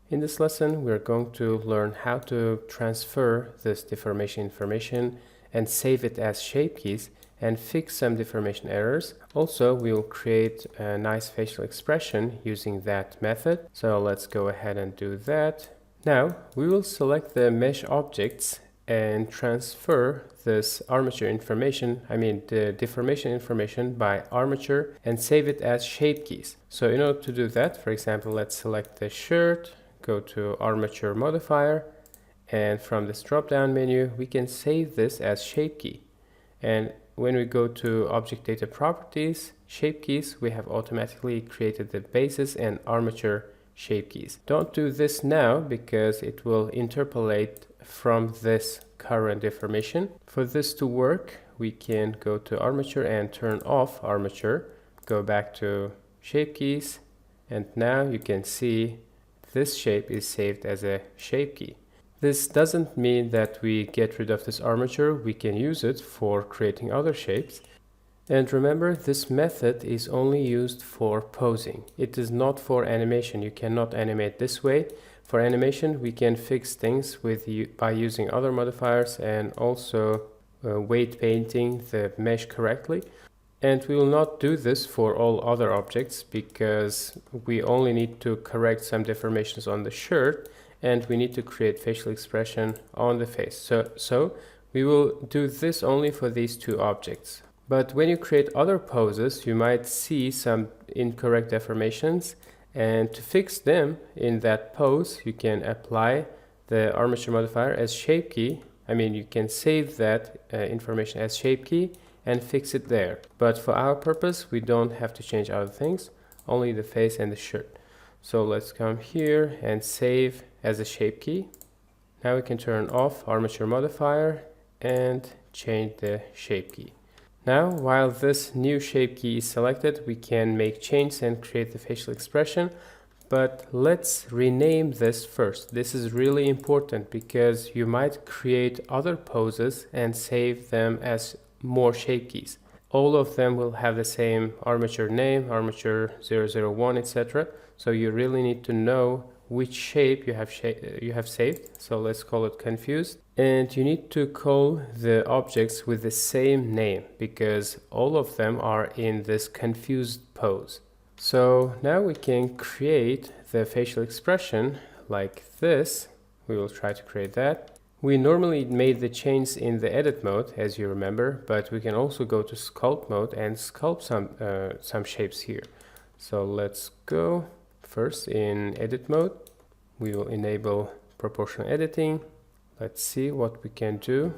In this lesson, we're going to learn how to transfer this deformation information and save it as shape keys and fix some deformation errors. Also, we will create a nice facial expression using that method. So let's go ahead and do that. Now, we will select the mesh objects and transfer this armature information, the deformation information by armature, and save it as shape keys. So in order to do that, for example, let's select the shirt, go to armature modifier, and from this drop down menu we can save this as shape key. And when we go to object data properties, shape keys, we have automatically created the basis and armature shape keys. Don't do this now because it will interpolate from this current deformation. For this to work, we can go to armature and turn off armature, go back to shape keys, and now you can see this shape is saved as a shape key. This doesn't mean that we get rid of this armature. We can use it for creating other shapes. And remember, this method is only used for posing. It is not for animation. You cannot animate this way. For animation, we can fix things by using other modifiers and also weight painting the mesh correctly. And we will not do this for all other objects because we only need to correct some deformations on the shirt and we need to create facial expression on the face. So we will do this only for these two objects. But when you create other poses, you might see some incorrect deformations, and to fix them in that pose, you can apply the armature modifier as shape key. You can save that information as shape key and fix it there. But for our purpose, we don't have to change other things, only the face and the shirt. So let's come here and save as a shape key. Now we can turn off armature modifier and change the shape key. Now, while this new shape key is selected, we can make changes and create the facial expression. But let's rename this first. This is really important because you might create other poses and save them as more shape keys. All of them will have the same armature name, armature 001, etc. So you really need to know which shape you have saved. So let's call it confused. And you need to call the objects with the same name because all of them are in this confused pose. So now we can create the facial expression like this. We will try to create that. We normally made the change in the edit mode, as you remember, but we can also go to sculpt mode and sculpt some shapes here. So let's go first in edit mode. We will enable proportional editing. Let's see what we can do.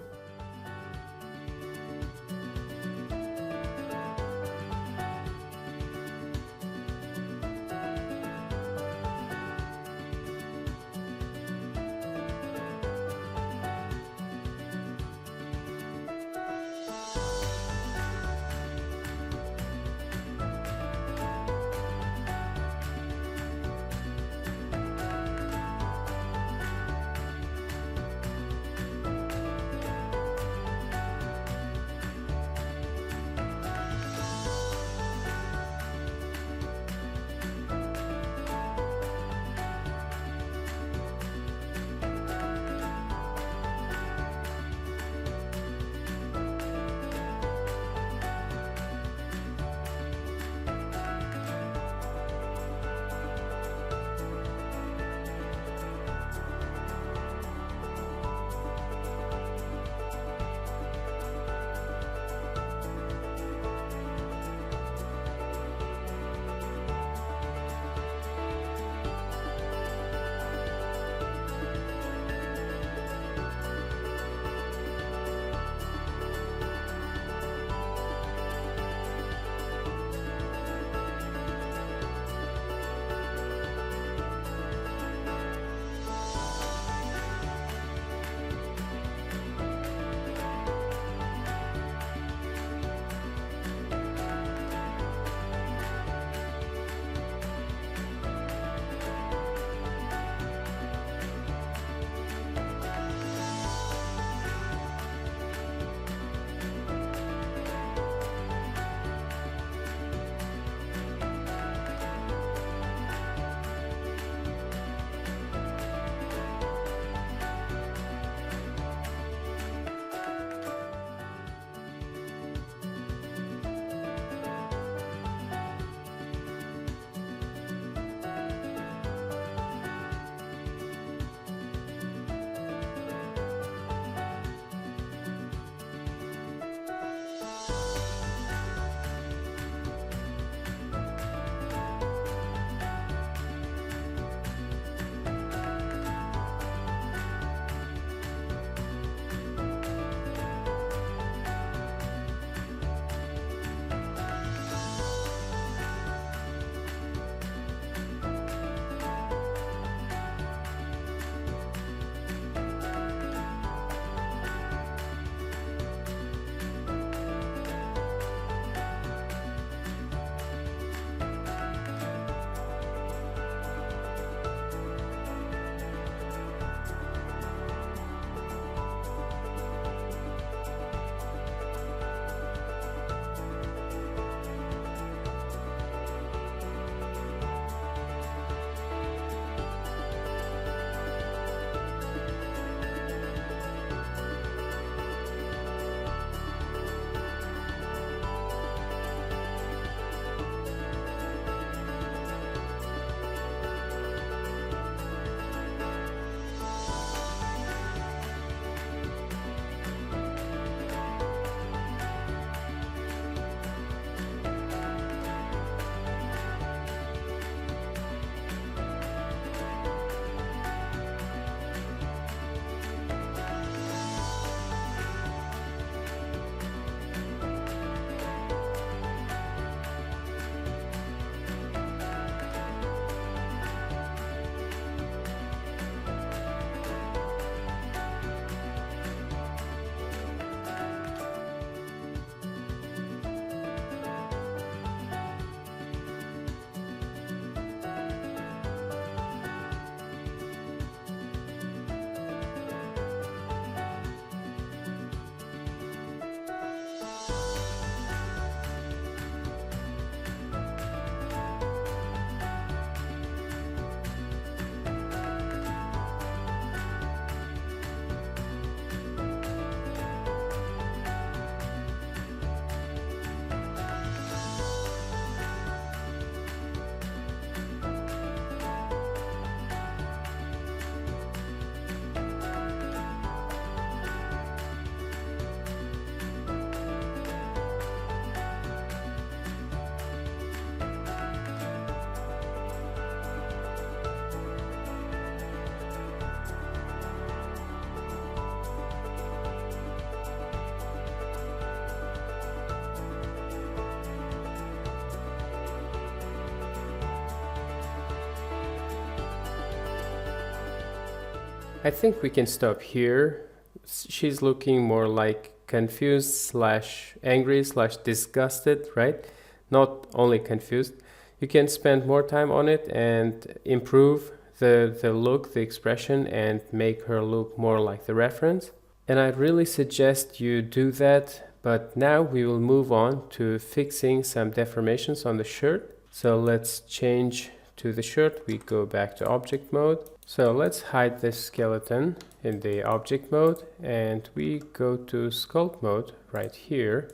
I think we can stop here. She's looking more like confused slash angry slash disgusted, right? Not only confused. You can spend more time on it and improve the look, the expression, and make her look more like the reference. And I really suggest you do that. But now we will move on to fixing some deformations on the shirt. So let's change to the shirt. We go back to object mode. So let's hide the skeleton in the object mode, and we go to sculpt mode right here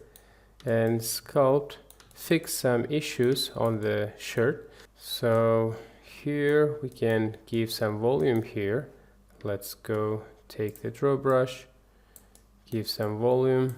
and sculpt, fix some issues on the shirt. So here we can give some volume here. Let's go take the draw brush, give some volume.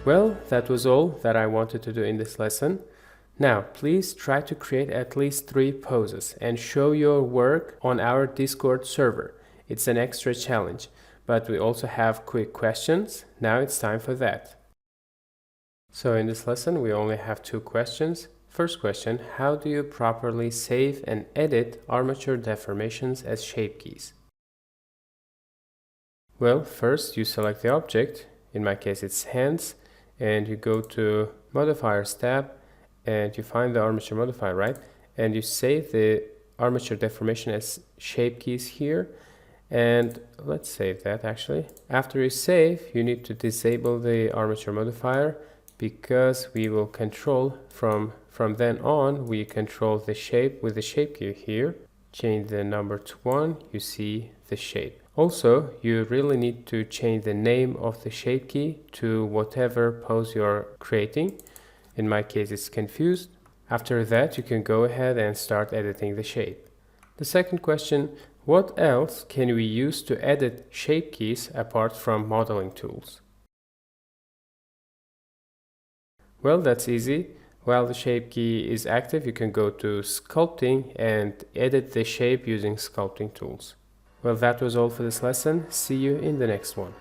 Well, that was all that I wanted to do in this lesson. Now, please try to create at least 3 poses and show your work on our Discord server. It's an extra challenge, but we also have quick questions. Now it's time for that. So in this lesson, we only have 2 questions. First question, how do you properly save and edit armature deformations as shape keys? Well, first you select the object, in my case it's hands, and you go to modifiers tab and you find the armature modifier, right? And you save the armature deformation as shape keys here. And let's save that actually. After you save, you need to disable the armature modifier because we will control from then on, we control the shape with the shape key here. Change the number to 1, you see the shape. Also, you really need to change the name of the shape key to whatever pose you're creating. In my case, it's confused. After that, you can go ahead and start editing the shape. The second question, what else can we use to edit shape keys apart from modeling tools? Well, that's easy. While the shape key is active, you can go to sculpting and edit the shape using sculpting tools. Well, that was all for this lesson. See you in the next one.